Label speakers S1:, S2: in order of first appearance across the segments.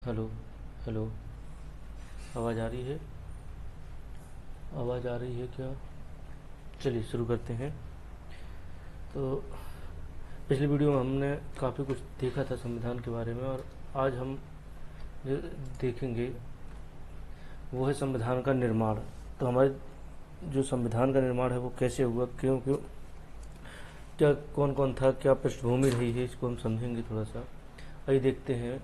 S1: Hello. Hello. आवाज़ आ रही है? आवाज़ आ रही है क्या? चलिए शुरू करते हैं। तो पिछली वीडियो में हमने काफ़ी कुछ देखा था संविधान के बारे में, और आज हम जो देखेंगे वो है संविधान का निर्माण। तो हमारे जो संविधान का निर्माण है वो कैसे हुआ, क्यों क्यों क्या, कौन कौन था, क्या पृष्ठभूमि रही है, इसको हम समझेंगे थोड़ा सा। आइए देखते हैं।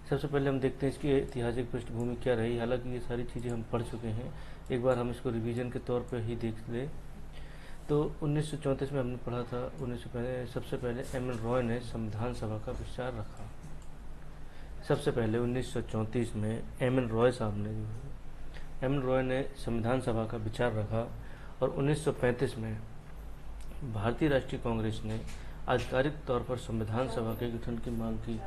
S1: सबसे पहले हम देखते हैं इसकी ऐतिहासिक पृष्ठभूमि क्या रही। हालांकि ये सारी चीज़ें हम पढ़ चुके हैं, एक बार हम इसको रिवीजन के तौर पर ही देख लें। तो 1934 में हमने पढ़ा था। 19 सबसे पहले एम एन रॉय ने संविधान सभा का विचार रखा। सबसे पहले 1934 में एम एन रॉय साहब ने एम एन रॉय ने संविधान सभा का विचार रखा, और 1935 में भारतीय राष्ट्रीय कांग्रेस ने आधिकारिक तौर पर संविधान सभा के गठन की मांग की।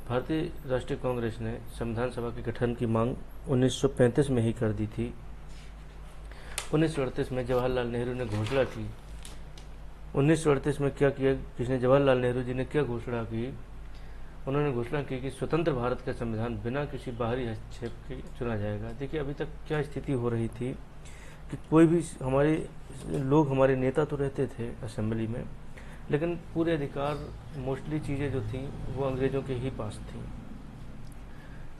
S1: भारतीय राष्ट्रीय कांग्रेस ने संविधान सभा के गठन की मांग 1935 में ही कर दी थी। 1938 में जवाहरलाल नेहरू ने घोषणा की। 1938 में क्या किया, जिसने जवाहरलाल नेहरू जी ने क्या घोषणा की? उन्होंने घोषणा की कि स्वतंत्र भारत का संविधान बिना किसी बाहरी हस्तक्षेप के चुना जाएगा। देखिए, अभी तक क्या स्थिति हो रही थी कि कोई भी हमारे लोग, हमारे नेता तो रहते थे असेंबली में, लेकिन पूरे अधिकार, मोस्टली चीज़ें जो थी वो अंग्रेज़ों के ही पास थी।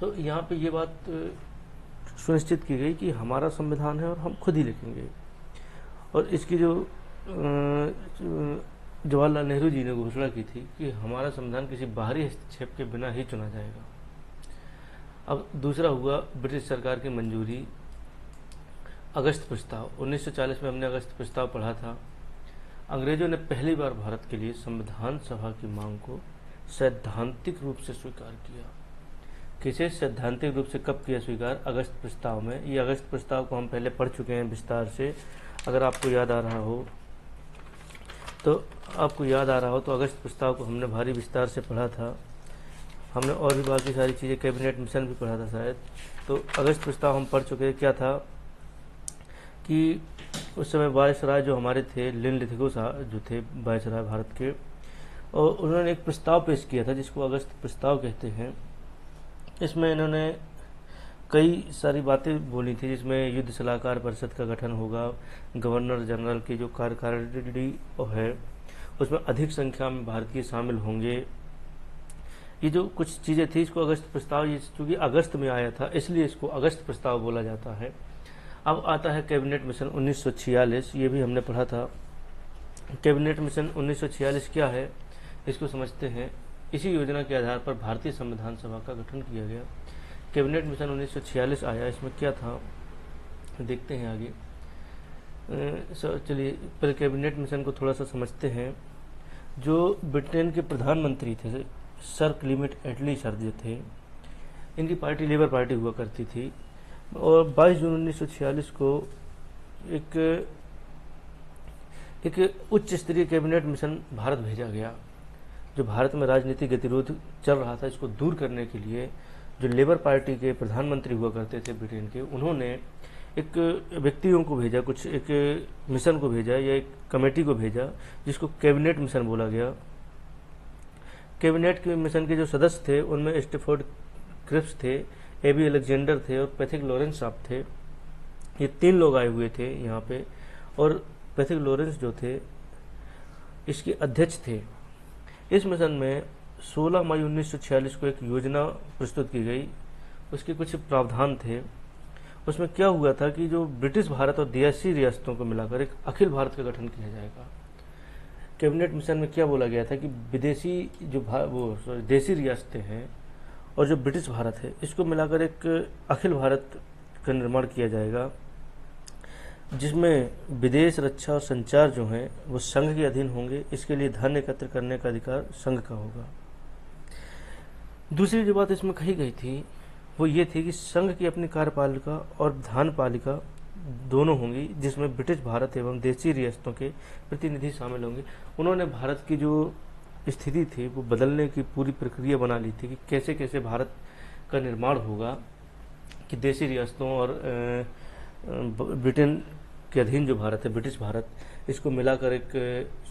S1: तो यहाँ पे ये बात सुनिश्चित की गई कि हमारा संविधान है और हम खुद ही लिखेंगे। और इसकी जो जवाहरलाल नेहरू जी ने घोषणा की थी कि हमारा संविधान किसी बाहरी हस्तक्षेप के बिना ही चुना जाएगा। अब दूसरा हुआ ब्रिटिश सरकार की मंजूरी। अगस्त प्रस्ताव 1940 में हमने अगस्त प्रस्ताव पढ़ा था। अंग्रेजों ने पहली बार भारत के लिए संविधान सभा की मांग को सैद्धांतिक रूप से स्वीकार किया। किसे सैद्धांतिक रूप से कब किया स्वीकार? अगस्त प्रस्ताव में। ये अगस्त प्रस्ताव को हम पहले पढ़ चुके हैं विस्तार से, अगर आपको याद आ रहा हो तो अगस्त प्रस्ताव को हमने भारी विस्तार से पढ़ा था। हमने और भी बाकी सारी चीज़ें, कैबिनेट मिशन भी पढ़ा था शायद। तो अगस्त प्रस्ताव हम पढ़ चुके। क्या था कि उस समय वायसराय जो हमारे थे, लिनलिथगो साहब जो थे वायसराय भारत के, और उन्होंने एक प्रस्ताव पेश किया था जिसको अगस्त प्रस्ताव कहते हैं। इसमें इन्होंने कई सारी बातें बोली थी, जिसमें युद्ध सलाहकार परिषद का गठन होगा, गवर्नर जनरल की जो कार्यकारिणी है उसमें अधिक संख्या में भारतीय शामिल होंगे। ये जो कुछ चीज़ें थी, इसको अगस्त प्रस्ताव, ये चूँकि अगस्त में आया था इसलिए इसको अगस्त प्रस्ताव बोला जाता है। अब आता है कैबिनेट मिशन 1946। ये भी हमने पढ़ा था। कैबिनेट मिशन 1946 क्या है, इसको समझते हैं। इसी योजना के आधार पर भारतीय संविधान सभा का गठन किया गया। कैबिनेट मिशन 1946 आया। इसमें क्या था देखते हैं आगे। चलिए पहले कैबिनेट मिशन को थोड़ा सा समझते हैं। जो ब्रिटेन के प्रधानमंत्री थे सर क्लीमेंट एटली सर जो थे, इनकी पार्टी लेबर पार्टी हुआ करती थी, और 22 जून 1946 को एक उच्च स्तरीय कैबिनेट मिशन भारत भेजा गया। जो भारत में राजनीतिक गतिरोध चल रहा था, इसको दूर करने के लिए जो लेबर पार्टी के प्रधानमंत्री हुआ करते थे ब्रिटेन के, उन्होंने एक व्यक्तियों को भेजा, कुछ एक मिशन को भेजा या एक कमेटी को भेजा जिसको कैबिनेट मिशन बोला गया। कैबिनेट के मिशन के जो सदस्य थे उनमें स्टैफोर्ड क्रिप्स थे, एबी अलेक्जेंडर थे और पैथिक लॉरेंस साहब थे। ये 3 लोग आए हुए थे यहाँ पे, और पैथिक लॉरेंस जो थे इसके अध्यक्ष थे। इस मिशन में 16 मई 1946 को एक योजना प्रस्तुत की गई। उसके कुछ प्रावधान थे। उसमें क्या हुआ था कि जो ब्रिटिश भारत और देसी रियासतों को मिलाकर एक अखिल भारत का गठन किया जाएगा। कैबिनेट मिशन में क्या बोला गया था कि विदेशी जो देसी रियासतें हैं और जो ब्रिटिश भारत है, इसको मिलाकर एक अखिल भारत का निर्माण किया जाएगा, जिसमें विदेश, रक्षा और संचार जो हैं वो संघ के अधीन होंगे। इसके लिए धन एकत्र करने का अधिकार संघ का होगा। दूसरी जो बात इसमें कही गई थी वो ये थी कि संघ की अपनी कार्यपालिका और विधान पालिका दोनों होंगी, जिसमें ब्रिटिश भारत एवं देशी रियासतों के प्रतिनिधि शामिल होंगे। उन्होंने भारत की जो स्थिति थी वो बदलने की पूरी प्रक्रिया बना ली थी कि कैसे कैसे भारत का निर्माण होगा, कि देशी रियासतों और ब्रिटेन के अधीन जो भारत है, ब्रिटिश भारत, इसको मिलाकर एक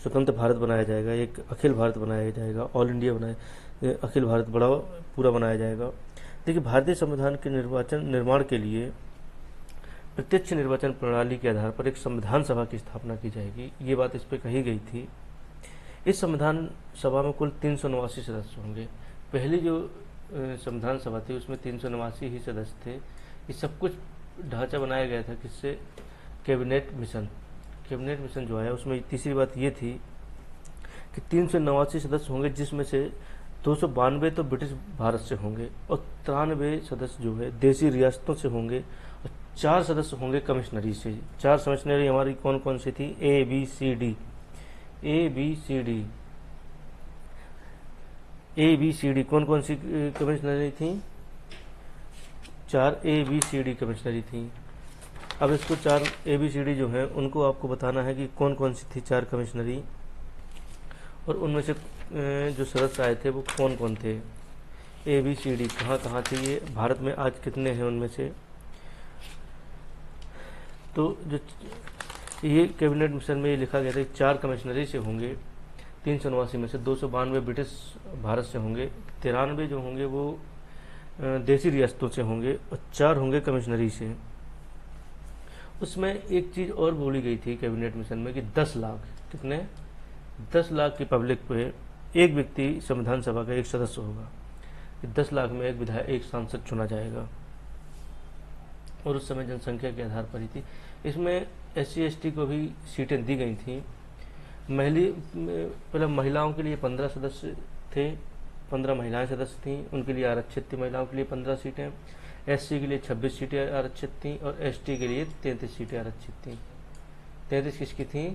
S1: स्वतंत्र भारत बनाया जाएगा, एक अखिल भारत बनाया जाएगा, ऑल इंडिया बनाया। अखिल भारत बड़ा पूरा बनाया जाएगा। देखिए, भारतीय संविधान के निर्माण के लिए प्रत्यक्ष निर्वाचन प्रणाली के आधार पर एक संविधान सभा की स्थापना की जाएगी, ये बात इस पर कही गई थी। इस संविधान सभा में कुल 389 सदस्य होंगे। पहली जो संविधान सभा थी उसमें 389 ही सदस्य थे। ये सब कुछ ढांचा बनाया गया था किससे? कैबिनेट मिशन जो आया उसमें तीसरी बात ये थी कि 389 सदस्य होंगे, जिसमें से 292 तो ब्रिटिश भारत से होंगे और 93 सदस्य जो है देसी रियासतों से होंगे और 4 सदस्य होंगे कमिश्नरी से। 4 कमिश्नरी हमारी कौन कौन सी थी? ए बी सी डी कौन कौन सी कमिश्नरी थी? 4 ABCD कमिश्नरी थी। अब इसको 4 ABCD जो है उनको आपको बताना है कि कौन कौन सी थी 4 कमिश्नरी, और उनमें से जो सदस्य आए थे वो कौन कौन थे। ABCD कहाँ कहाँ थे ये भारत में, आज कितने हैं उनमें से? तो जो ये कैबिनेट मिशन में ये लिखा गया था कि 4 कमिश्नरी से होंगे, 389 में से 292 ब्रिटिश भारत से होंगे, 93 जो होंगे वो देसी रियासतों से होंगे और 4 होंगे कमिश्नरी से। उसमें एक चीज़ और बोली गई थी कैबिनेट मिशन में कि 10 लाख, कितने? 10 लाख की पब्लिक पे एक व्यक्ति संविधान सभा का एक सदस्य होगा। 10 लाख में एक विधायक, एक सांसद चुना जाएगा, और उस समय जनसंख्या के आधार पर ही थी। इसमें SC ST को भी सीटें दी गई थी। पहले महिलाओं के लिए 15 सदस्य थे, 15 महिलाएं सदस्य थीं, उनके लिए आरक्षित थी। महिलाओं के लिए 15 सीटें, SC के लिए 26 सीटें आरक्षित थीं और ST के लिए 33 सीटें आरक्षित थीं। 33 किसकी थी?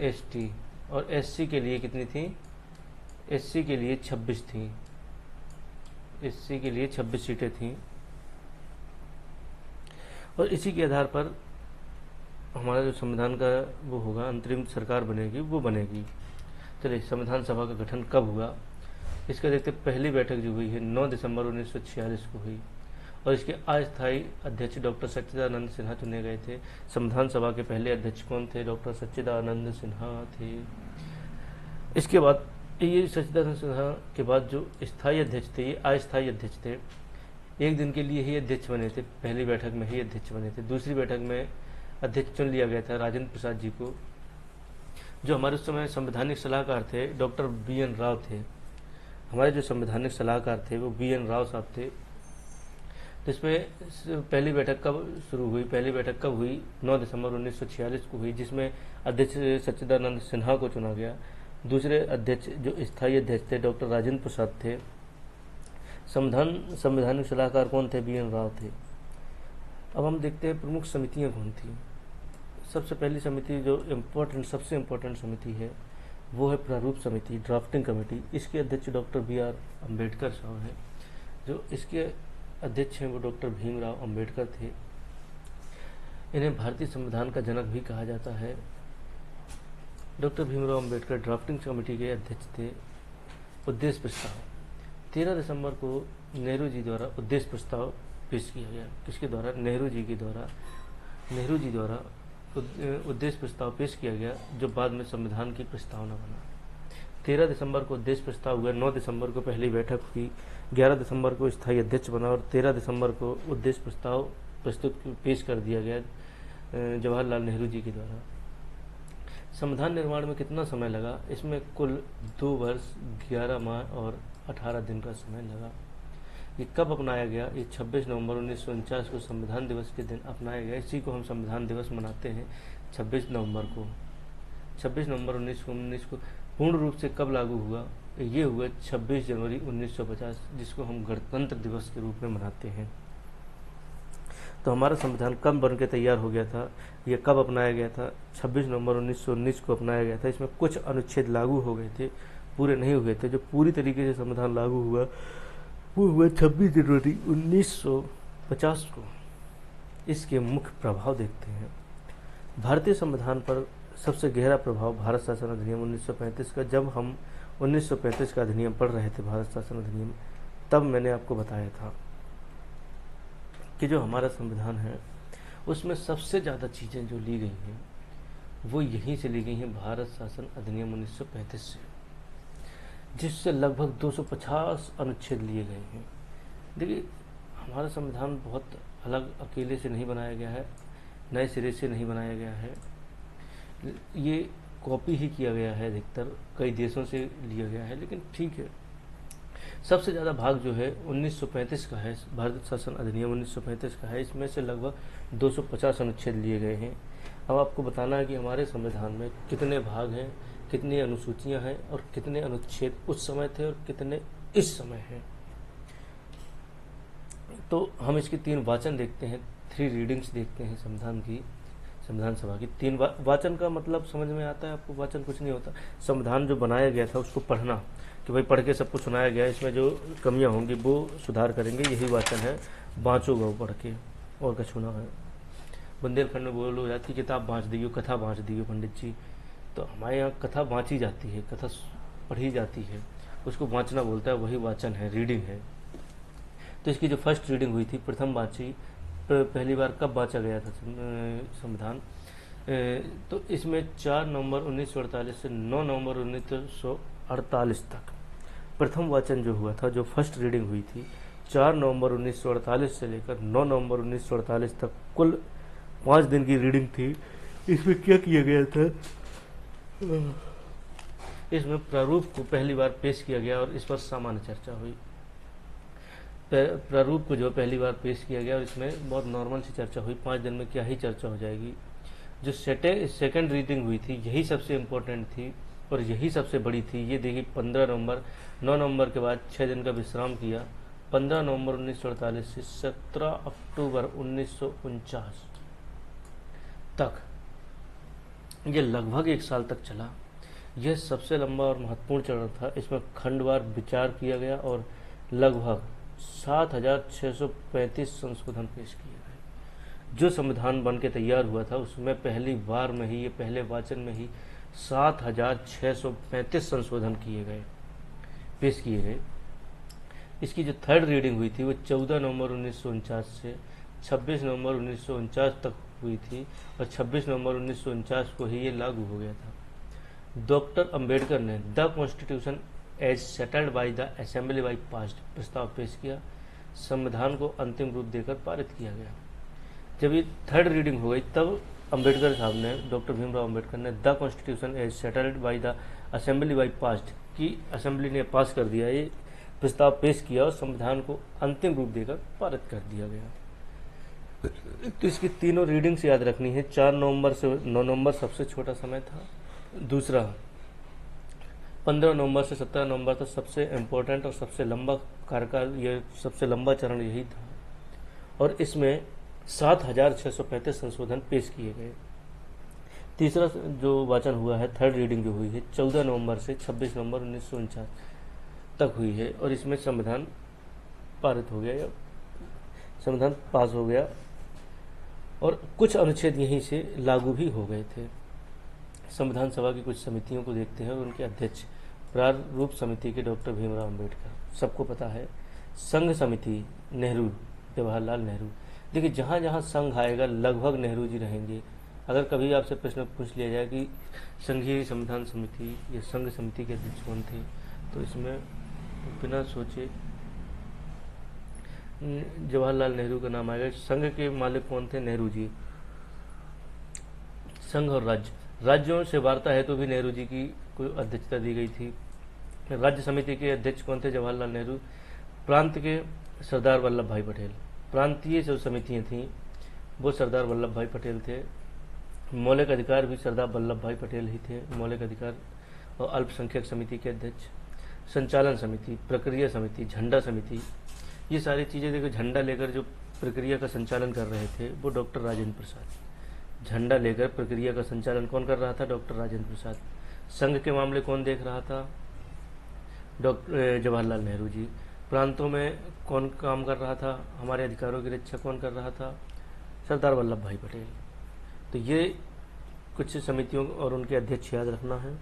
S1: ST। और SC के लिए कितनी थी? SC के लिए 26 थी। SC के लिए 26 सीटें थीं, और इसी के आधार पर हमारा जो संविधान का वो होगा, अंतरिम सरकार बनेगी, वो बनेगी। चलिए, संविधान सभा का गठन कब हुआ इसका देखते। पहली बैठक जो हुई है 9 दिसंबर 1946 को हुई, और इसके अस्थायी अध्यक्ष डॉक्टर सच्चिदानंद सिन्हा चुने गए थे। संविधान सभा के पहले अध्यक्ष कौन थे? डॉक्टर सच्चिदानंद सिन्हा थे। इसके बाद ये सच्चिदानंद सिन्हा के बाद जो स्थायी अध्यक्ष थे, ये अस्थायी अध्यक्ष थे। एक दिन के लिए ही अध्यक्ष बने थे, पहली बैठक में ही अध्यक्ष बने थे। दूसरी बैठक में अध्यक्ष चुन लिया गया था राजेंद्र प्रसाद जी को। जो हमारे उस समय संवैधानिक सलाहकार थे डॉक्टर BN राव थे। हमारे जो संवैधानिक सलाहकार थे वो BN राव साहब थे। तो इसमें पहली बैठक कब शुरू हुई? पहली बैठक कब हुई? 9 दिसंबर 1946 को हुई, जिसमें अध्यक्ष सच्चिदानंद सिन्हा को चुना गया। दूसरे अध्यक्ष जो स्थायी अध्यक्ष थे डॉक्टर राजेंद्र प्रसाद थे। संवैधानिक सलाहकार कौन थे? BN राव थे। अब हम देखते हैं प्रमुख समितियां कौन थी। सबसे पहली समिति जो सबसे इम्पोर्टेंट समिति है वो है प्रारूप समिति, ड्राफ्टिंग कमेटी। इसके अध्यक्ष डॉक्टर BR अम्बेडकर साहब हैं। जो इसके अध्यक्ष हैं वो डॉक्टर भीमराव अम्बेडकर थे। इन्हें भारतीय संविधान का जनक भी कहा जाता है। Doctor Bhimrao Ambedkar drafting committee के अध्यक्ष थे। उद्देश्य प्रस्ताव 13 दिसंबर को नेहरू जी द्वारा उद्देश्य प्रस्ताव पेश किया गया। किसके द्वारा? नेहरू जी द्वारा उद्देश्य प्रस्ताव पेश किया गया, जो बाद में संविधान की प्रस्तावना बना। 13 दिसंबर को उद्देश्य प्रस्ताव हुआ, 9 दिसंबर को पहली बैठक हुई, 11 दिसंबर को स्थायी अध्यक्ष बना और 13 दिसंबर को उद्देश्य प्रस्ताव पेश कर दिया गया जवाहरलाल नेहरू जी के द्वारा। संविधान निर्माण में कितना समय लगा? इसमें कुल 2 वर्ष 11 माह और 18 दिन का समय लगा। ये कब अपनाया गया? ये 26 नवंबर 1949 को संविधान दिवस के दिन अपनाया गया। इसी को हम संविधान दिवस मनाते हैं 26 नवंबर को। 26 नवंबर 1919 को पूर्ण रूप से कब लागू हुआ? ये हुआ 26 जनवरी 1950, जिसको हम गणतंत्र दिवस के रूप में मनाते हैं। तो हमारा संविधान कब बन के तैयार हो गया था? ये कब अपनाया गया था? 26 नवंबर 1919 को अपनाया गया था। इसमें कुछ अनुच्छेद लागू हो गए थे, पूरे नहीं हुए थे। जो पूरी तरीके से संविधान लागू हुआ वो हुआ 26 जनवरी 1950 को। इसके मुख्य प्रभाव देखते हैं। भारतीय संविधान पर सबसे गहरा प्रभाव भारत शासन अधिनियम 1935 का। जब हम 1935 का अधिनियम पढ़ रहे थे, भारत शासन अधिनियम, तब मैंने आपको बताया था कि जो हमारा संविधान है उसमें सबसे ज़्यादा चीज़ें जो ली गई हैं वो यहीं से ली गई हैं, भारत शासन अधिनियम 1935 से। जिससे लगभग 250 अनुच्छेद लिए गए हैं। देखिए, हमारा संविधान बहुत अलग अकेले से नहीं बनाया गया है, नए सिरे से नहीं बनाया गया है, ये कॉपी ही किया गया है, अधिकतर कई देशों से लिया गया है। लेकिन ठीक है, सबसे ज़्यादा भाग जो है 1935 का है, भारत शासन अधिनियम 1935 का है। इसमें से लगभग 250 अनुच्छेद लिए गए हैं। अब आपको बताना है कि हमारे संविधान में कितने भाग हैं, कितनी अनुसूचियां हैं और कितने अनुच्छेद उस समय थे और कितने इस समय हैं। तो हम इसके 3 वाचन देखते हैं, 3 रीडिंग्स देखते हैं संविधान की, संविधान सभा की। 3 वाचन का मतलब समझ में आता है आपको? वाचन कुछ नहीं होता, संविधान जो बनाया गया था उसको पढ़ना, कि भाई पढ़ के सबको सुनाया गया, इसमें जो कमियां होंगी वो सुधार करेंगे, यही वाचन है। बाँचोगा वो पढ़ के, और कुछ होना है। बुंदेलखंड में बोलो जाती किताब बाँच दियो, कथा बाँच दियो पंडित जी। तो हमारे यहाँ कथा बाँची जाती है, कथा पढ़ी जाती है, उसको बाँचना बोलता है, वही वाचन है, रीडिंग है। तो इसकी जो फर्स्ट रीडिंग हुई थी, प्रथम बाँची, पहली बार कब बाँचा गया था संविधान? तो इसमें 4 नवंबर 1948 से 9 नवंबर 1948 तक प्रथम वाचन जो हुआ था, जो फर्स्ट रीडिंग हुई थी 4 नवंबर 1948 से लेकर 9 नवंबर 1948 तक, कुल 5 दिन की रीडिंग थी। इसमें क्या किया गया था? इसमें प्रारूप को पहली बार पेश किया गया और इस पर सामान्य चर्चा हुई। प्रारूप को जो पहली बार पेश किया गया और इसमें बहुत नॉर्मल सी चर्चा हुई। 5 दिन में क्या ही चर्चा हो जाएगी। जो सेकेंड रीडिंग हुई थी, यही सबसे इम्पोर्टेंट थी और यही सबसे बड़ी थी। ये देखिए 15 नवंबर, 9 नवंबर के बाद 6 दिन का विश्राम किया। 15 नवंबर 1948 से 17 अक्टूबर 1949 तक, ये लगभग 1 साल तक चला। यह सबसे लंबा और महत्वपूर्ण चरण था। इसमें खंडवार विचार किया गया और लगभग 7,635 संशोधन पेश किए गए। जो संविधान बन के तैयार हुआ था उसमें पहली बार में ही, ये पहले वाचन में ही 7,635 संशोधन किए गए, पेश किए गए। इसकी जो थर्ड रीडिंग हुई थी वो 14 नवंबर 1949 से 26 नवंबर 1949 तक हुई थी और 26 नवंबर 1949 को ही ये लागू हो गया था। डॉक्टर अंबेडकर ने the constitution as settled by the assembly by passed प्रस्ताव पेश किया। संविधान को अंतिम रूप देकर पारित किया गया। जब ये थर्ड रीडिंग हो गई तब अंबेडकर साहब ने, डॉक्टर भीमराव अंबेडकर ने the constitution as settled by the assembly by passed की, असेंबली ने पास कर दिया, ये प्रस्ताव पेश किया और संविधान को अंतिम रूप देकर पारित कर दिया गया। तो इसकी तीनों रीडिंग्स याद रखनी है। 4 नवंबर से 9 नवंबर सबसे छोटा समय था। दूसरा 15 नवंबर से 17 नवंबर तक सबसे इम्पोर्टेंट और सबसे लंबा कार्यकाल, ये सबसे लंबा चरण यही था और इसमें 7,635 संशोधन पेश किए गए। तीसरा जो वाचन हुआ है, थर्ड रीडिंग जो हुई है, 14 नवंबर से 26 नवंबर 1949 तक हुई है और इसमें संविधान पारित हो गया या संविधान पास हो गया और कुछ अनुच्छेद यहीं से लागू भी हो गए थे। संविधान सभा की कुछ समितियों को देखते हैं और उनके अध्यक्ष प्रारूप समिति के डॉक्टर भीमराव अंबेडकर, सबको पता है। संघ समिति नेहरू, जवाहरलाल नेहरू। देखिए जहाँ जहाँ संघ आएगा लगभग नेहरू जी रहेंगे। अगर कभी आपसे प्रश्न पूछ लिया जाए कि संघीय संविधान समिति या संघ समिति के अध्यक्ष कौन थे, तो इसमें बिना सोचे जवाहरलाल नेहरू का नाम आएगा। संघ के मालिक कौन थे? नेहरू जी। संघ और राज्यों से वार्ता है तो भी नेहरू जी की कोई अध्यक्षता दी गई थी। राज्य समिति के अध्यक्ष कौन थे? जवाहरलाल नेहरू। प्रांत के सरदार वल्लभ भाई पटेल। प्रांतीय जो समितियां थीं वो सरदार वल्लभ भाई पटेल थे। मौलिक अधिकार भी सरदार वल्लभ भाई पटेल ही थे, मौलिक अधिकार। और अल्पसंख्यक समिति के अध्यक्ष, संचालन समिति, प्रक्रिया समिति, झंडा समिति, ये सारी चीज़ें देखो। झंडा लेकर जो प्रक्रिया का संचालन कर रहे थे वो डॉक्टर राजेंद्र प्रसाद। झंडा लेकर प्रक्रिया का संचालन कौन कर रहा था? डॉक्टर राजेंद्र प्रसाद। संघ के मामले कौन देख रहा था? डॉक्टर जवाहरलाल नेहरू जी। प्रांतों में कौन काम कर रहा था? हमारे अधिकारों की रक्षा कौन कर रहा था? सरदार वल्लभ भाई पटेल। तो ये कुछ समितियों और उनके अध्यक्ष याद रखना है।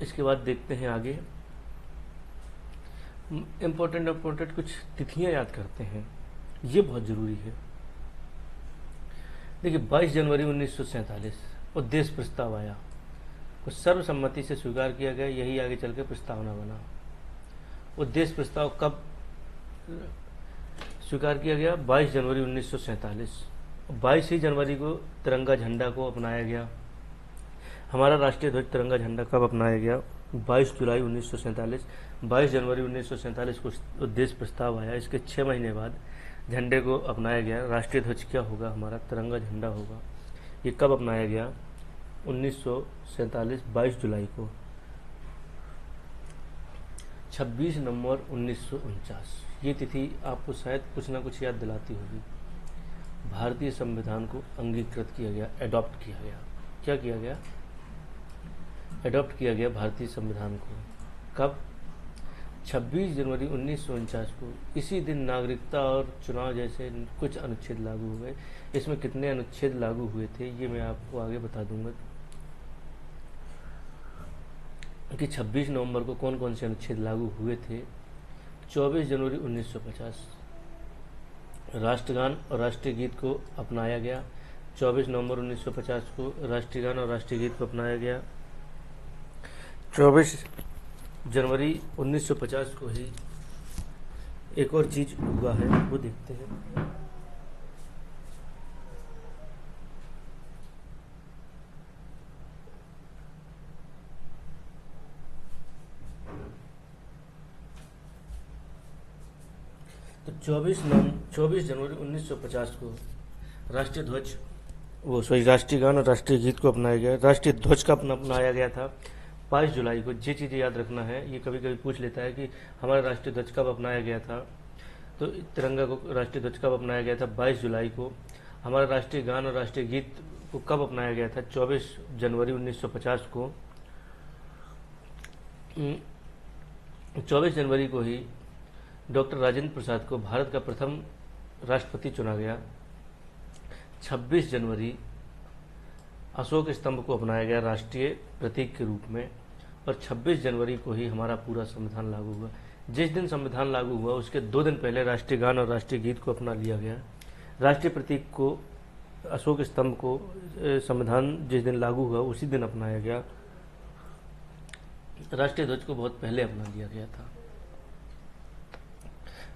S1: इसके बाद देखते हैं आगे, इम्पोर्टेंट कुछ तिथियां याद करते हैं, ये बहुत जरूरी है। देखिए 22 जनवरी 1947 उद्देश्य प्रस्ताव आया। को सर्वसम्मति से स्वीकार किया गया। यही आगे चल के प्रस्तावना बना। उद्देश्य प्रस्ताव कब स्वीकार किया गया? 22 जनवरी 1947। 22 ही जनवरी को तिरंगा झंडा को अपनाया गया। हमारा राष्ट्रीय ध्वज तिरंगा झंडा कब अपनाया गया? 22 जुलाई 1947। 22 जनवरी 1947 को उद्देश्य प्रस्ताव आया। इसके 6 महीने बाद झंडे को अपनाया गया। राष्ट्रीय ध्वज क्या होगा? हमारा तिरंगा झंडा होगा। ये कब अपनाया गया? 1947 22 जुलाई को। 26 नवंबर 1949। ये तिथि आपको शायद कुछ ना कुछ याद दिलाती होगी। भारतीय संविधान को अंगीकृत किया गया, एडॉप्ट किया गया। क्या किया गया? एडॉप्ट किया गया भारतीय संविधान को। कब? 26 जनवरी 1949 को। इसी दिन नागरिकता और चुनाव जैसे कुछ अनुच्छेद लागू हुए। इसमें कितने अनुच्छेद लागू हुए थे ये मैं आपको आगे बता दूंगा कि 26 नवंबर को कौन कौन से अनुच्छेद लागू हुए थे। 24 जनवरी 1950 राष्ट्रगान और राष्ट्रीय गीत को अपनाया गया। 24 नवंबर 1950 को राष्ट्रगान और राष्ट्रीय गीत को अपनाया गया। 24 जनवरी 1950 को ही एक और चीज हुआ है, वो देखते हैं। तो 24 जनवरी 1950 को राष्ट्रीय ध्वज राष्ट्रीय गान और राष्ट्रीय गीत को अपनाया गया। राष्ट्रीय ध्वज का अपनाया गया था 22 जुलाई को। ये चीज़ें याद रखना है। ये कभी कभी पूछ लेता है कि हमारा राष्ट्रीय ध्वज कब अपनाया गया था। तो तिरंगा को राष्ट्रीय ध्वज कब अपनाया गया था? 22 जुलाई को। हमारा राष्ट्रीय गान और राष्ट्रीय गीत को कब अपनाया गया था? 24 जनवरी 1950 को। 24 जनवरी को ही डॉक्टर राजेंद्र प्रसाद को भारत का प्रथम राष्ट्रपति चुना गया। 26 जनवरी अशोक स्तंभ को अपनाया गया राष्ट्रीय प्रतीक के रूप में। और 26 जनवरी को ही हमारा पूरा संविधान लागू हुआ। जिस दिन संविधान लागू हुआ उसके 2 दिन पहले राष्ट्रीय गान और राष्ट्रीय गीत को अपना लिया गया। राष्ट्रीय प्रतीक को, अशोक स्तंभ को संविधान जिस दिन लागू हुआ उसी दिन अपनाया गया। राष्ट्रीय ध्वज को बहुत पहले अपना लिया गया था।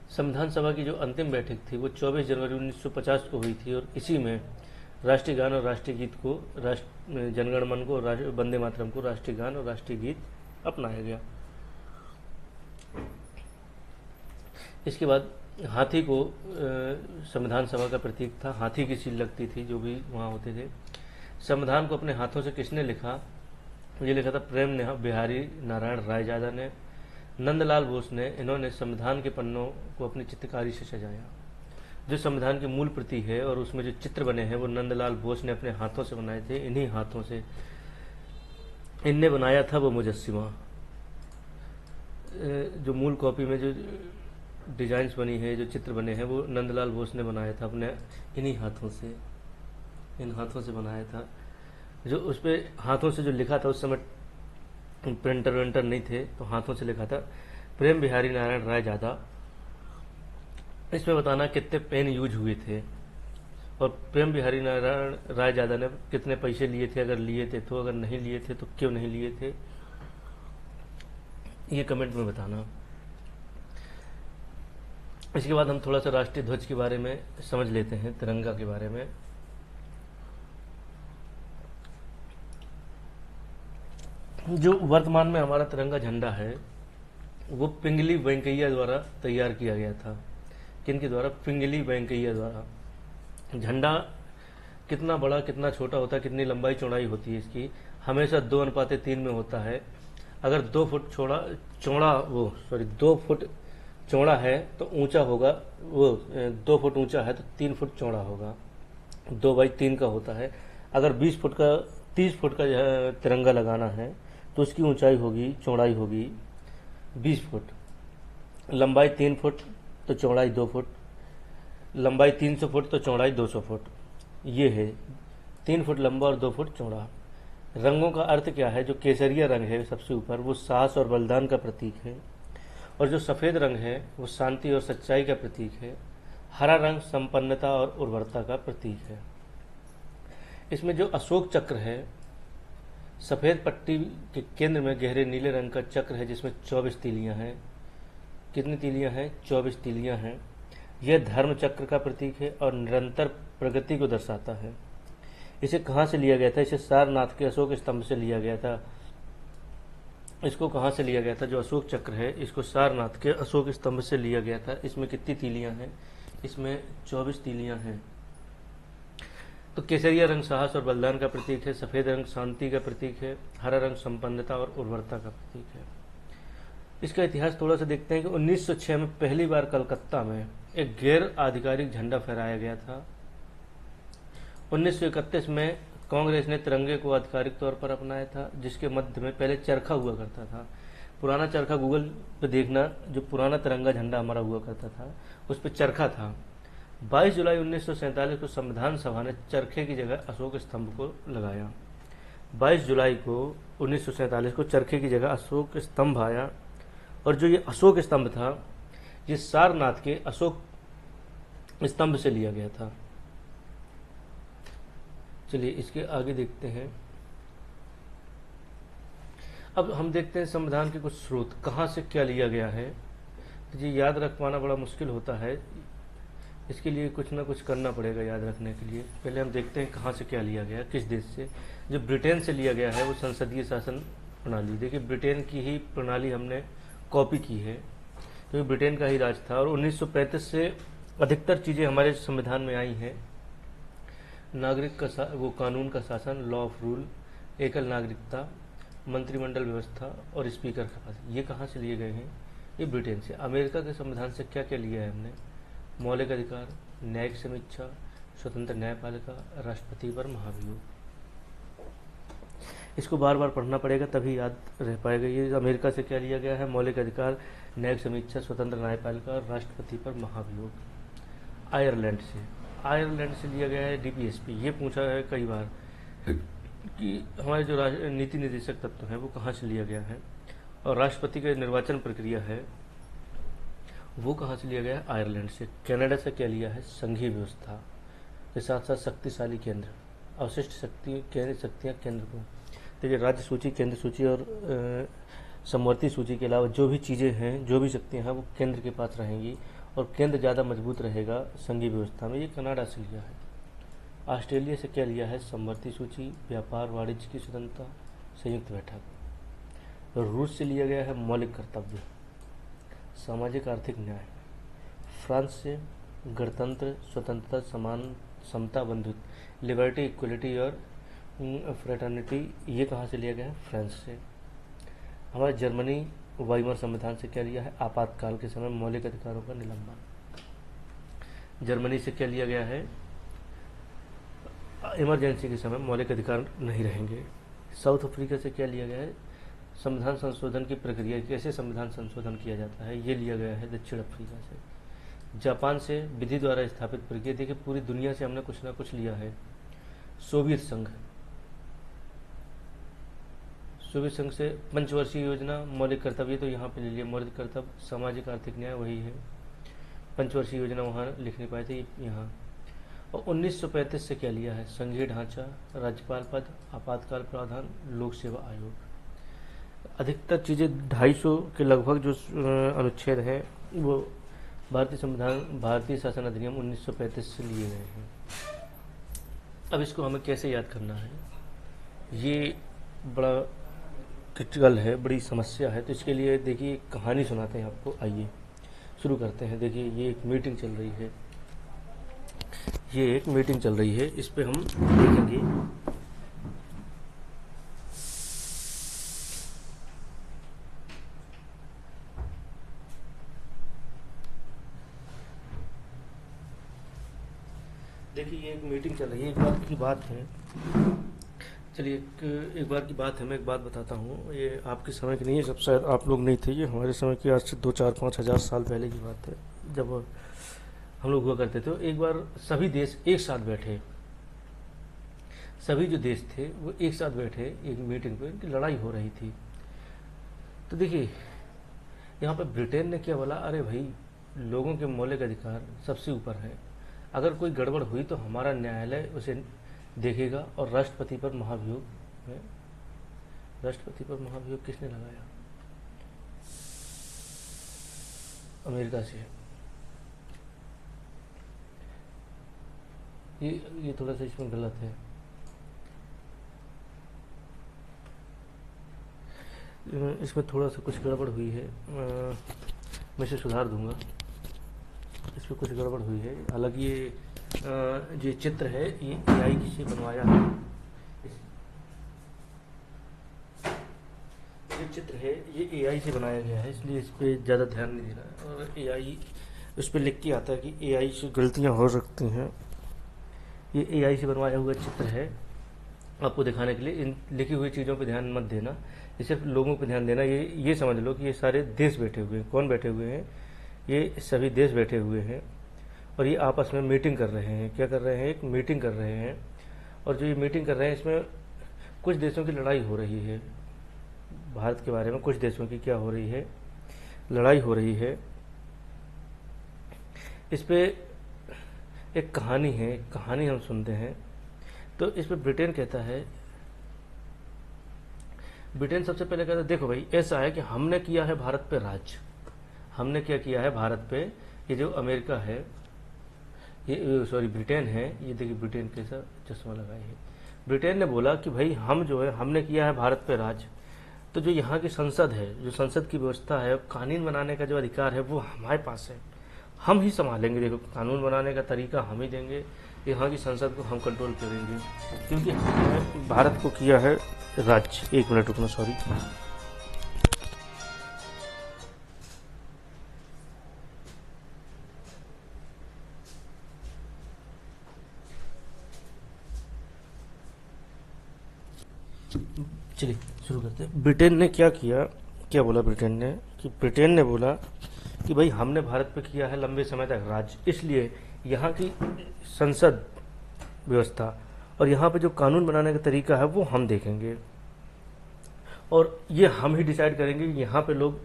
S1: संविधान सभा की जो अंतिम बैठक थी वो 24 जनवरी 1950 को हुई थी और इसी में राष्ट्रीय गान और राष्ट्रीय गीत को, जनगण मन को, वंदे मातरम को राष्ट्रीय गान और राष्ट्रीय गीत अपनाया गया। इसके बाद हाथी को संविधान सभा का प्रतीक था। हाथी की सील लगती थी जो भी वहाँ होते थे। संविधान को अपने हाथों से किसने लिखा? ये लिखा था प्रेम बिहारी नारायण रायजादा ने, नंदलाल बोस ने। इन्होंने संविधान के पन्नों को अपनी चित्रकारी से सजाया। जो संविधान की मूल प्रति है और उसमें जो चित्र बने हैं वो नंदलाल बोस ने अपने हाथों से बनाए थे। इन्हीं हाथों से इनने बनाया था वो मुजस्सिमा। जो मूल कॉपी में जो डिजाइन्स बनी है, जो चित्र बने हैं, वो नंदलाल बोस ने बनाया था अपने इन्हीं हाथों से, इन हाथों से बनाया था। जो उस पर हाथों से जो लिखा था, उस समय प्रिंटर विंटर नहीं थे तो हाथों से लिखा था प्रेम बिहारी नारायण रायजादा। इसमें बताना कितने पेन यूज हुए थे और प्रेम बिहारी नारायण रायजादा ने कितने पैसे लिए थे, अगर लिए थे तो, अगर नहीं लिए थे तो क्यों नहीं लिए थे, ये कमेंट में बताना। इसके बाद हम थोड़ा सा राष्ट्रीय ध्वज के बारे में समझ लेते हैं, तिरंगा के बारे में। जो वर्तमान में हमारा तिरंगा झंडा है वो पिंगली वेंकैया द्वारा तैयार किया गया था। किनके द्वारा? पिंगली वेंकैया द्वारा। झंडा कितना बड़ा कितना छोटा होता है, कितनी लंबाई चौड़ाई होती है इसकी? हमेशा 2:3 में होता है। अगर 2 फुट दो फुट चौड़ा है तो ऊंचा होगा, वो 2 फुट ऊंचा है तो 3 फुट चौड़ा होगा। 2/3 का होता है। अगर 30 फुट का तिरंगा लगाना है तो उसकी ऊंचाई होगी, चौड़ाई होगी 20 फुट। लंबाई 3 फुट तो चौड़ाई 2 फुट। लंबाई 300 फुट तो चौड़ाई 200 फुट। ये है 3 फुट लंबा और 2 फुट चौड़ा। रंगों का अर्थ क्या है? जो केसरिया रंग है सबसे ऊपर, वो साहस और बलिदान का प्रतीक है। और जो सफ़ेद रंग है वो शांति और सच्चाई का प्रतीक है। हरा रंग संपन्नता और उर्वरता का प्रतीक है। इसमें जो अशोक चक्र है सफ़ेद पट्टी के केंद्र में गहरे नीले रंग का चक्र है जिसमें 24 तीलियां हैं। कितनी तीलियां हैं? 24 तीलियां हैं। यह धर्म चक्र का प्रतीक है और निरंतर प्रगति को दर्शाता है। इसे कहाँ से लिया गया था? इसे सारनाथ के अशोक स्तंभ से लिया गया था। इसको कहाँ से लिया गया था? जो अशोक चक्र है इसको सारनाथ के अशोक स्तंभ से लिया गया था। इसमें कितनी तीलियां हैं? इसमें 24 तीलियां हैं। तो केसरिया रंग साहस और बलिदान का प्रतीक है। सफ़ेद रंग शांति का प्रतीक है। हरा रंग संपन्नता और उर्वरता का प्रतीक है। इसका इतिहास थोड़ा सा देखते हैं कि 1906 में पहली बार कलकत्ता में एक गैर आधिकारिक झंडा फहराया गया था। 1931 में कांग्रेस ने तिरंगे को आधिकारिक तौर पर अपनाया था, जिसके मध्य में पहले चरखा हुआ करता था। पुराना चरखा गूगल पे देखना, जो पुराना तिरंगा झंडा हमारा हुआ करता था उस पर चरखा था। 22 जुलाई 1947 को संविधान सभा ने चरखे की जगह अशोक स्तंभ को लगाया। 22 जुलाई को 1947 को चरखे की जगह अशोक स्तंभ आया और जो ये अशोक स्तंभ था ये सारनाथ के अशोक स्तंभ से लिया गया था। चलिए इसके आगे देखते हैं। अब हम देखते हैं संविधान के कुछ स्रोत, कहाँ से क्या लिया गया है। ये याद रख पाना बड़ा मुश्किल होता है, इसके लिए कुछ ना कुछ करना पड़ेगा याद रखने के लिए। पहले हम देखते हैं कहाँ से क्या लिया गया, किस देश से। जो ब्रिटेन से लिया गया है वो संसदीय शासन प्रणाली। देखिए ब्रिटेन की ही प्रणाली हमने कॉपी की है, तो ये ब्रिटेन का ही राज था। और 1935 से अधिकतर चीज़ें हमारे संविधान में आई हैं। नागरिक का वो कानून का शासन, लॉ ऑफ रूल, एकल नागरिकता, मंत्रिमंडल व्यवस्था और स्पीकर का पद, ये कहाँ से लिए गए हैं? ये ब्रिटेन से। अमेरिका के संविधान से क्या क्या लिया है हमने? मौलिक अधिकार, न्यायिक समीक्षा, स्वतंत्र न्यायपालिका, राष्ट्रपति पर महाभियोग। इसको बार बार पढ़ना पड़ेगा तभी याद रह पाएगा। ये अमेरिका से क्या लिया गया है? मौलिक अधिकार, न्यायिक समीक्षा, स्वतंत्र न्यायपालिका और राष्ट्रपति पर महाभियोग। आयरलैंड से लिया गया है डीपीएसपी। ये पूछा है कई बार कि हमारे जो नीति निर्देशक तत्व हैं वो कहाँ से लिया गया है। और राष्ट्रपति का निर्वाचन प्रक्रिया है वो कहाँ से लिया गया है? आयरलैंड से। कनाडा से क्या लिया है? संघीय व्यवस्था के साथ साथ शक्तिशाली केंद्र, अवशिष्ट शक्तियाँ केंद्र को। देखिए राज्य सूची, केंद्र सूची और समवर्ती सूची के अलावा जो भी चीज़ें हैं, जो भी शक्तियाँ हैं वो केंद्र के पास रहेंगी और केंद्र ज़्यादा मजबूत रहेगा संघीय व्यवस्था में। ये कनाडा से लिया है। ऑस्ट्रेलिया से क्या लिया है? समवर्ती सूची, व्यापार वाणिज्य की स्वतंत्रता, संयुक्त बैठक। रूस से लिया गया है मौलिक कर्तव्य, सामाजिक आर्थिक न्याय। फ्रांस से गणतंत्र, स्वतंत्रता, समान, समता, बंधुत्व, लिबर्टी, इक्वलिटी और फ्रेटर्निटी। ये कहाँ से लिया गया है? फ्रांस से। हमारा जर्मनी वाइमर संविधान से क्या लिया है? आपातकाल के समय मौलिक अधिकारों का निलंबन। जर्मनी से क्या लिया गया है? इमरजेंसी के समय मौलिक अधिकार नहीं रहेंगे। साउथ अफ्रीका से क्या लिया गया है? संविधान संशोधन की प्रक्रिया, कैसे संविधान संशोधन किया जाता है, ये लिया गया है दक्षिण अफ्रीका से। जापान से विधि द्वारा स्थापित प्रक्रिया। देखिए पूरी दुनिया से हमने कुछ ना कुछ लिया है। सोवियत संघ से पंचवर्षीय योजना, मौलिक कर्तव्य, तो यहाँ पे ले लिया मौलिक कर्तव्य, सामाजिक आर्थिक न्याय वही है। पंचवर्षीय योजना वहाँ लिख नहीं पाए थे, यहाँ। और 1935 से क्या लिया है? संघीय ढांचा, राज्यपाल पद, आपातकाल प्रावधान, लोक सेवा आयोग। अधिकतर चीज़ें 250 के लगभग जो अनुच्छेद हैं वो भारतीय शासन अधिनियम 1935 से लिए गए हैं। अब इसको हमें कैसे याद करना है, ये बड़ा क्रिटिकल है, बड़ी समस्या है। तो इसके लिए देखिए कहानी सुनाते हैं आपको। आइए शुरू करते हैं। देखिए ये एक मीटिंग चल रही है, इस पे हम देखेंगे। देखिए ये एक मीटिंग चल रही है, एक बार की बात है। चलिए एक बार की बात है, मैं एक बात बताता हूँ। ये आपके समय की नहीं है, जब शायद आप लोग नहीं थे, ये हमारे समय की आज से 2-4-5 हज़ार साल पहले की बात है, जब हम लोग हुआ करते थे। तो एक बार सभी देश एक साथ बैठे, सभी जो देश थे वो एक साथ बैठे एक मीटिंग पे, इनकी लड़ाई हो रही थी। तो देखिए यहाँ पर ब्रिटेन ने क्या बोला, अरे भाई लोगों के मौलिक अधिकार सबसे ऊपर है, अगर कोई गड़बड़ हुई तो हमारा न्यायालय उसे देखेगा और राष्ट्रपति पर महाभियोग राष्ट्रपति पर महाभियोग किसने लगाया? अमेरिका से है। ये थोड़ा सा इसमें गलत है। इसमें थोड़ा सा कुछ गड़बड़ हुई है, मैं इसे सुधार दूंगा। इसमें कुछ गड़बड़ हुई है। हालांकि ये चित्र है ये एआई से बनवाया है। ये चित्र है ये एआई से बनाया गया है, इसलिए इस पर ज़्यादा ध्यान नहीं देना है। और एआई उस पर लिख के आता है कि एआई से गलतियां हो सकती हैं। ये एआई से बनवाया हुआ चित्र है आपको दिखाने के लिए। इन लिखी हुई चीज़ों पे ध्यान मत देना, ये सिर्फ लोगों पे ध्यान देना। ये समझ लो कि ये सारे देश बैठे हुए हैं। कौन बैठे हुए हैं? ये सभी देश बैठे हुए हैं और ये आपस में मीटिंग कर रहे हैं। क्या कर रहे हैं? एक मीटिंग कर रहे हैं। और जो ये मीटिंग कर रहे हैं इसमें कुछ देशों की लड़ाई हो रही है। भारत के बारे में कुछ देशों की क्या हो रही है? लड़ाई हो रही है। इस पे एक कहानी है, कहानी हम सुनते हैं। तो इस पे ब्रिटेन कहता है, ब्रिटेन सबसे पहले कहता है देखो भाई ऐसा है कि हमने किया है भारत पे राज। हमने क्या किया है भारत पे? ये जो अमेरिका है, ये सॉरी ब्रिटेन है, ये देखिए ब्रिटेन कैसा चश्मा लगाए है। ब्रिटेन ने बोला कि भाई हम जो है हमने किया है भारत पे राज। तो जो यहाँ की संसद है, जो संसद की व्यवस्था है, कानून बनाने का जो अधिकार है वो हमारे पास है, हम ही संभालेंगे। देखो कानून बनाने का तरीका हम ही देंगे, यहाँ की संसद को हम कंट्रोल करेंगे, क्योंकि हमने भारत को किया है राज्य। एक मिनट रुकना, सॉरी। चलिए शुरू करते हैं। ब्रिटेन ने क्या किया, क्या बोला ब्रिटेन ने? कि ब्रिटेन ने बोला कि भाई हमने भारत पे किया है लंबे समय तक राज, इसलिए यहाँ की संसद व्यवस्था और यहाँ पे जो कानून बनाने का तरीका है वो हम देखेंगे और ये हम ही डिसाइड करेंगे। यहाँ पे लोग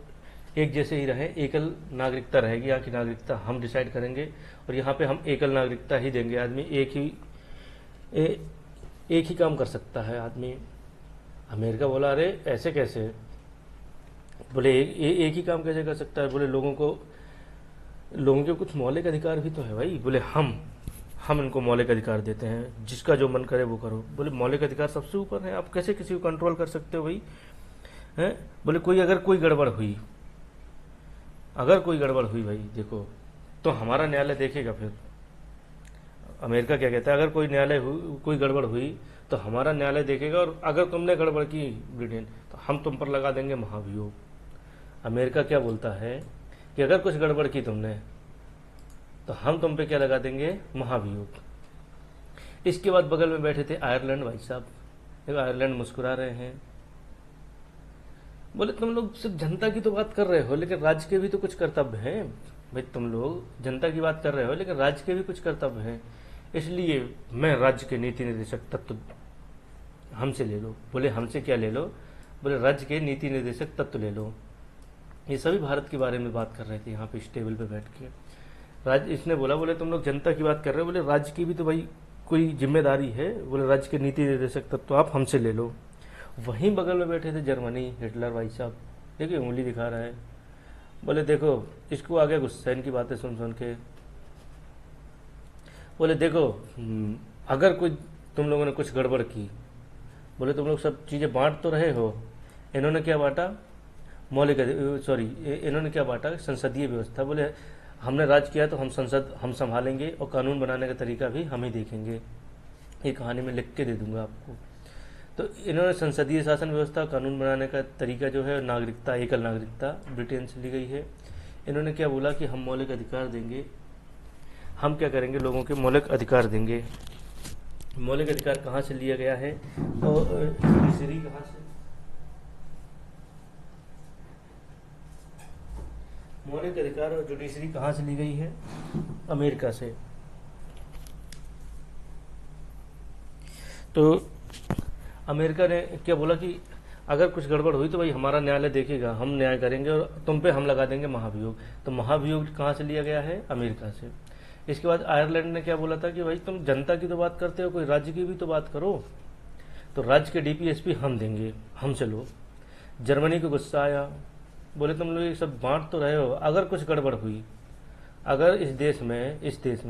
S1: एक जैसे ही रहें, एकल नागरिकता रहेगी, यहाँ की नागरिकता हम डिसाइड करेंगे और यहाँ पे हम एकल नागरिकता ही देंगे। आदमी एक ही काम कर सकता है आदमी। अमेरिका बोला अरे ऐसे कैसे? बोले एक ही काम कैसे कर सकता है? बोले लोगों के कुछ मौलिक अधिकार भी तो है भाई। बोले हम इनको मौलिक अधिकार देते हैं, जिसका जो मन करे वो करो। बोले मौलिक अधिकार सबसे ऊपर है, आप कैसे किसी को कंट्रोल कर सकते हो भाई? हैं? बोले अगर कोई गड़बड़ हुई भाई देखो तो हमारा न्यायालय देखेगा। फिर अमेरिका क्या कहता है? अगर कोई गड़बड़ हुई तो हमारा न्यायालय देखेगा और अगर तुमने गड़बड़ की ब्रिटेन, तो हम तुम पर लगा देंगे महाभियोग। अमेरिका क्या बोलता है कि अगर कुछ गड़बड़ की तुमने तो हम तुम पे क्या लगा देंगे? महाभियोग। इसके बाद बगल में बैठे थे आयरलैंड। भाई साहब देखो आयरलैंड मुस्कुरा रहे हैं। बोले तुम लोग सिर्फ जनता की तो बात कर रहे हो, लेकिन राज्य के भी तो कुछ कर्तव्य हैं भाई। तुम लोग जनता की बात कर रहे हो लेकिन राज्य के भी कुछ कर्तव्य हैं, इसलिए मैं राज्य के नीति निर्देशक तत्व हमसे ले लो। बोले हमसे क्या ले लो? बोले राज्य के नीति निर्देशक तत्व ले लो। ये सभी भारत के बारे में बात कर रहे थे यहाँ पे इस टेबल पे बैठ के। राज्य इसने बोले तुम लोग जनता की बात कर रहे हो, बोले राज्य की भी तो भाई कोई जिम्मेदारी है। बोले राज्य के नीति निर्देशक तत्व आप हमसे ले लो। वहीं बगल में बैठे थे जर्मनी, हिटलर। भाई साहब देखिए उंगली दिखा रहा है। बोले देखो इसको आ गया गुस्सा इनकी बातें सुन सुन के। बोले देखो अगर कोई तुम लोगों ने कुछ गड़बड़ की, बोले तुम लोग सब चीज़ें बांट तो रहे हो। इन्होंने क्या बांटा? इन्होंने क्या बांटा? संसदीय व्यवस्था। बोले हमने राज किया तो हम संसद हम संभालेंगे और कानून बनाने का तरीका भी हम ही देखेंगे। ये कहानी में लिख के दे दूंगा आपको। तो इन्होंने संसदीय शासन व्यवस्था, कानून बनाने का तरीका जो है, नागरिकता, एकल नागरिकता ब्रिटेन से ली गई है। इन्होंने क्या बोला कि हम मौलिक अधिकार देंगे। हम क्या करेंगे? लोगों के मौलिक अधिकार देंगे। मौलिक अधिकार कहाँ से लिया गया है और जुडिशरी कहाँ से? मौलिक अधिकार और जुडिशरी कहाँ से ली गई है? अमेरिका से। तो अमेरिका ने क्या बोला कि अगर कुछ गड़बड़ हुई तो भाई हमारा न्यायालय देखेगा, हम न्याय करेंगे और तुम पे हम लगा देंगे महाभियोग। तो महाभियोग कहाँ से लिया गया है? अमेरिका से। इसके बाद आयरलैंड ने क्या बोला था कि भाई तुम जनता की तो बात करते हो, कोई राज्य की भी तो बात करो। तो राज्य के डीपीएसपी हम देंगे, हमसे लो। जर्मनी को गुस्सा आया, बोले तुम लोग ये सब बांट तो रहे हो, अगर कुछ गड़बड़ हुई, अगर इस देश में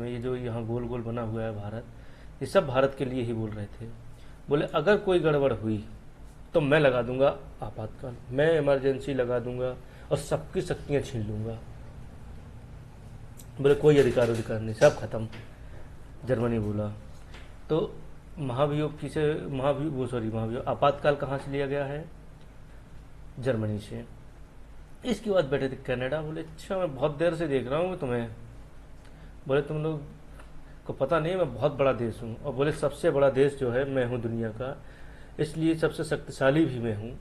S1: ये जो यहाँ गोल गोल बना हुआ है भारत, ये सब भारत के लिए ही बोल रहे थे। बोले अगर कोई गड़बड़ हुई तो मैं लगा दूंगा आपातकाल, मैं इमरजेंसी लगा दूंगा और सबकी शक्तियां छीन लूंगा। बोले कोई अधिकार नहीं, सब खत्म। जर्मनी बोला। तो महाभियोग आपातकाल कहाँ से लिया गया है? जर्मनी से। इसके बाद बैठे थे कनाडा। बोले अच्छा मैं बहुत देर से देख रहा हूँ तुम्हें। बोले तुम लोग को पता नहीं मैं बहुत बड़ा देश हूँ, और बोले सबसे बड़ा देश जो है मैं हूँ दुनिया का, इसलिए सबसे शक्तिशाली भी मैं हूँ।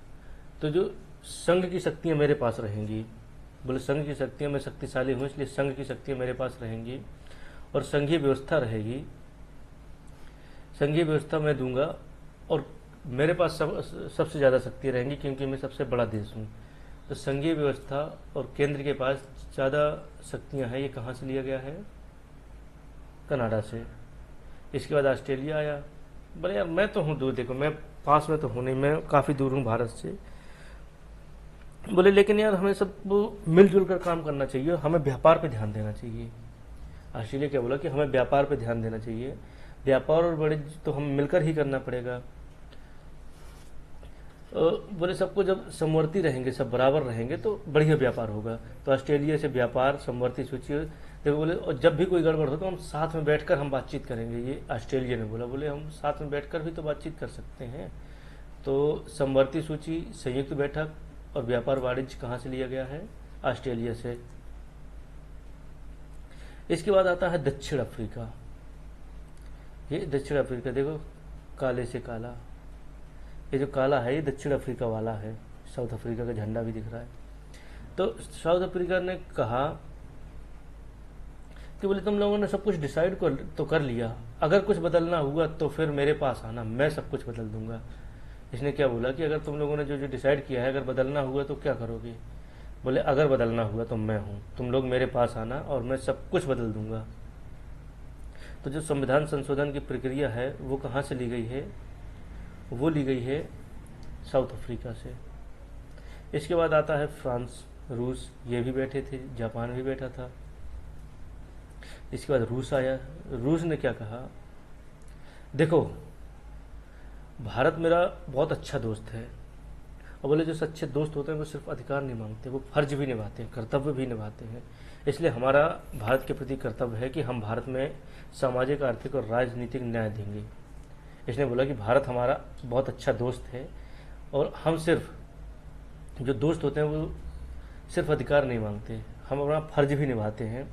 S1: तो जो संघ की शक्तियाँ मेरे पास रहेंगी, बोले संघ की शक्तियाँ, मैं शक्तिशाली हूँ इसलिए संघ की शक्तियाँ मेरे पास रहेंगी, और संघीय व्यवस्था रहेगी, संघीय व्यवस्था मैं दूंगा, और मेरे पास सबसे ज़्यादा शक्तियाँ रहेंगी क्योंकि मैं सबसे बड़ा देश हूँ। तो संघीय व्यवस्था और केंद्र के पास ज़्यादा शक्तियाँ हैं। ये कहाँ से लिया गया है? कनाडा से। इसके बाद ऑस्ट्रेलिया आया। बोले यार मैं तो हूँ दूर, देखो मैं पास में तो हूँ नहीं, मैं काफ़ी दूर हूँ भारत से। बोले लेकिन यार हमें सब मिलजुल कर काम करना चाहिए, हमें व्यापार पे ध्यान देना चाहिए। ऑस्ट्रेलिया क्या बोला कि हमें व्यापार पे ध्यान देना चाहिए, व्यापार और वाणिज्य तो हम मिलकर ही करना पड़ेगा। बोले सबको जब समवर्ती रहेंगे, सब बराबर रहेंगे तो बढ़िया व्यापार होगा। तो ऑस्ट्रेलिया से व्यापार समवर्ती सूची देखो। बोले और जब भी कोई गड़बड़ हो तो हम साथ में बैठकर हम बातचीत करेंगे, ये ऑस्ट्रेलिया ने बोला। बोले हम साथ में बैठकर भी तो बातचीत कर सकते हैं। तो समवर्ती सूची, संयुक्त बैठक और व्यापार वाणिज्य कहाँ से लिया गया है? ऑस्ट्रेलिया से। इसके बाद आता है दक्षिण अफ्रीका। ये दक्षिण अफ्रीका देखो, काले से काला, ये जो काला है ये दक्षिण अफ्रीका वाला है। साउथ अफ्रीका का झंडा भी दिख रहा है। तो साउथ अफ्रीका ने कहा कि बोले तुम लोगों ने सब कुछ डिसाइड तो कर लिया, अगर कुछ बदलना हुआ तो फिर मेरे पास आना, मैं सब कुछ बदल दूंगा। इसने क्या बोला कि अगर तुम लोगों ने जो डिसाइड किया है, अगर बदलना हुआ तो क्या करोगे? बोले अगर बदलना हुआ तो मैं हूँ, तुम लोग मेरे पास आना और मैं सब कुछ बदल दूंगा। तो जो संविधान संशोधन की प्रक्रिया है वो कहाँ से ली गई है? वो ली गई है साउथ अफ्रीका से। इसके बाद आता है फ्रांस, रूस, ये भी बैठे थे, जापान भी बैठा था। इसके बाद रूस आया। रूस ने क्या कहा? देखो भारत मेरा बहुत अच्छा दोस्त है, और बोले जो सच्चे दोस्त होते हैं वो सिर्फ अधिकार नहीं मांगते, वो फर्ज भी निभाते हैं, कर्तव्य भी निभाते हैं। इसलिए हमारा भारत के प्रति कर्तव्य है कि हम भारत में सामाजिक, आर्थिक और राजनीतिक न्याय देंगे। इसने बोला कि भारत हमारा बहुत अच्छा दोस्त है, और हम सिर्फ जो दोस्त होते हैं वो सिर्फ अधिकार नहीं मांगते, हम अपना फर्ज भी निभाते हैं,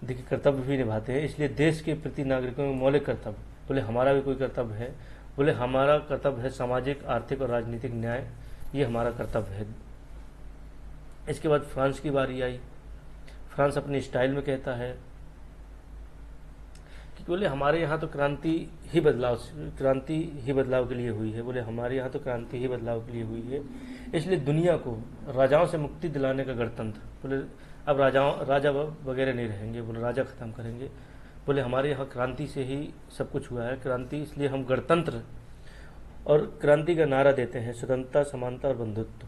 S1: देखिए कर्तव्य भी निभाते हैं। इसलिए देश के प्रति नागरिकों में मौलिक कर्तव्य, बोले हमारा भी कोई कर्तव्य है। बोले हमारा कर्तव्य है सामाजिक, आर्थिक और राजनीतिक न्याय, ये हमारा कर्तव्य है। इसके बाद फ्रांस की बारी आई। फ्रांस अपनी स्टाइल में कहता है कि बोले हमारे यहाँ तो क्रांति ही बदलाव के लिए हुई है। बोले हमारे यहाँ तो क्रांति ही बदलाव के लिए हुई है, इसलिए दुनिया को राजाओं से मुक्ति दिलाने का गणतंत्र। बोले अब राजा वगैरह नहीं रहेंगे, बोले राजा खत्म करेंगे। बोले हमारे यहाँ क्रांति से ही सब कुछ हुआ है, क्रांति, इसलिए हम गणतंत्र और क्रांति का नारा देते हैं, स्वतंत्रता, समानता और बंधुत्व।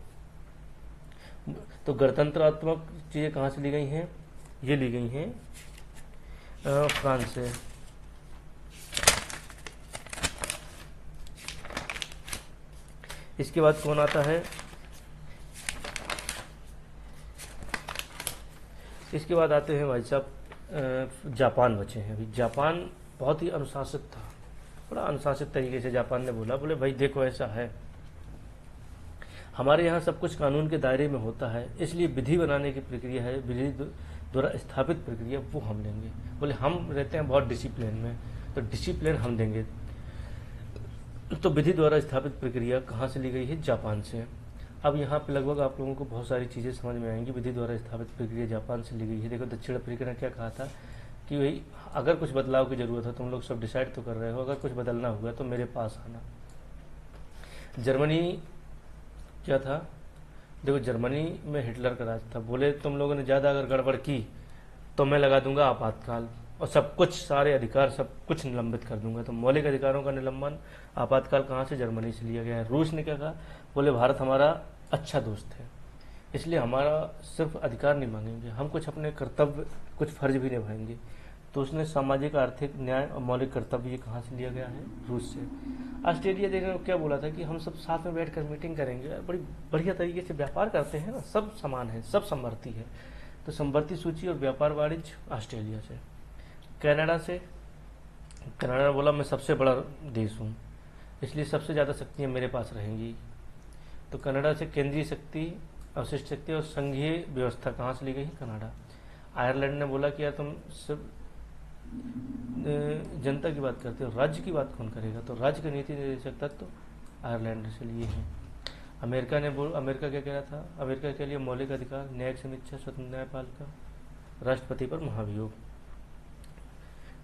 S1: तो गणतंत्रात्मक चीज़ें कहाँ से ली गई हैं? ये ली गई हैं फ्रांस से। इसके बाद कौन आता है? इसके बाद आते हैं भाई साहब जापान बचे हैं। अभी जापान बहुत ही अनुशासित था, बड़ा अनुशासित तरीके से जापान ने बोला। बोले भाई देखो ऐसा है, हमारे यहाँ सब कुछ कानून के दायरे में होता है, इसलिए विधि बनाने की प्रक्रिया है, विधि द्वारा स्थापित प्रक्रिया वो हम लेंगे। बोले हम रहते हैं बहुत डिसिप्लिन में, तो डिसिप्लिन हम देंगे। तो विधि द्वारा स्थापित प्रक्रिया कहाँ से ली गई है? जापान से। अब यहाँ पे लगभग आप लोगों को बहुत सारी चीज़ें समझ में आएंगी। विधि द्वारा स्थापित प्रक्रिया जापान से ली गई है। देखो दक्षिण अफ्रीका ने क्या कहा था कि भाई अगर कुछ बदलाव की ज़रूरत है, तुम लोग सब डिसाइड तो कर रहे हो, अगर कुछ बदलना हुआ तो मेरे पास आना। जर्मनी क्या था? देखो जर्मनी में हिटलर का राज था। बोले तुम लोगों ने ज़्यादा अगर गड़बड़ की तो मैं लगा दूंगा आपातकाल। और सब कुछ, सारे अधिकार सब कुछ निलंबित कर दूंगा। तो मौलिक अधिकारों का निलंबन आपातकाल कहाँ से? जर्मनी से लिया गया है। रूस ने क्या कहा? बोले भारत हमारा अच्छा दोस्त है, इसलिए हमारा सिर्फ अधिकार नहीं मांगेंगे, हम कुछ अपने कर्तव्य, कुछ फर्ज भी निभाएंगे। तो उसने सामाजिक, आर्थिक न्याय और मौलिक कर्तव्य ये कहाँ से लिया गया है? रूस से। ऑस्ट्रेलिया देखने को क्या बोला था कि हम सब साथ में बैठकर मीटिंग करेंगे, बड़ी बढ़िया तरीके से व्यापार करते हैं ना, सब समान है, सब समवर्ती है। तो समवर्ती सूची और व्यापार वाणिज्य ऑस्ट्रेलिया से। कनाडा से, कनाडा ने बोला मैं सबसे बड़ा देश हूँ, इसलिए सबसे ज़्यादा शक्तियाँ मेरे पास रहेंगी। तो कनाडा से केंद्रीय शक्ति, अवशिष्ट शक्ति और संघीय व्यवस्था कहाँ से ली गई? कनाडा। आयरलैंड ने बोला कि यार तुम सिर्फ जनता की बात करते हो, राज्य की बात कौन करेगा? तो राज्य का नीति निर्देशक तत्व अमेरिका से लिए हैं। अमेरिका क्या कह रहा था? अमेरिका के लिए मौलिक अधिकार, न्यायिक समीक्षा, स्वतंत्र न्यायपालिका, राष्ट्रपति पर महाभियोग।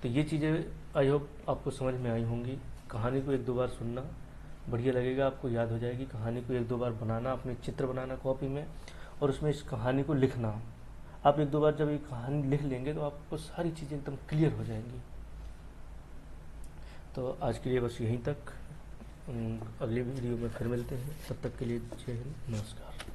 S1: तो ये चीज़ें आई होप आपको समझ में आई होंगी। कहानी को एक दो बार सुनना, बढ़िया लगेगा, आपको याद हो जाएगी। कहानी को एक दो बार बनाना, अपने चित्र बनाना कॉपी में, और उसमें इस कहानी को लिखना। आप एक दो बार जब ये कहानी लिख लेंगे तो आपको सारी चीज़ें एकदम क्लियर हो जाएंगी। तो आज के लिए बस यहीं तक, अगली वीडियो में फिर मिलते हैं, तब तक के लिए जय हिंद, नमस्कार।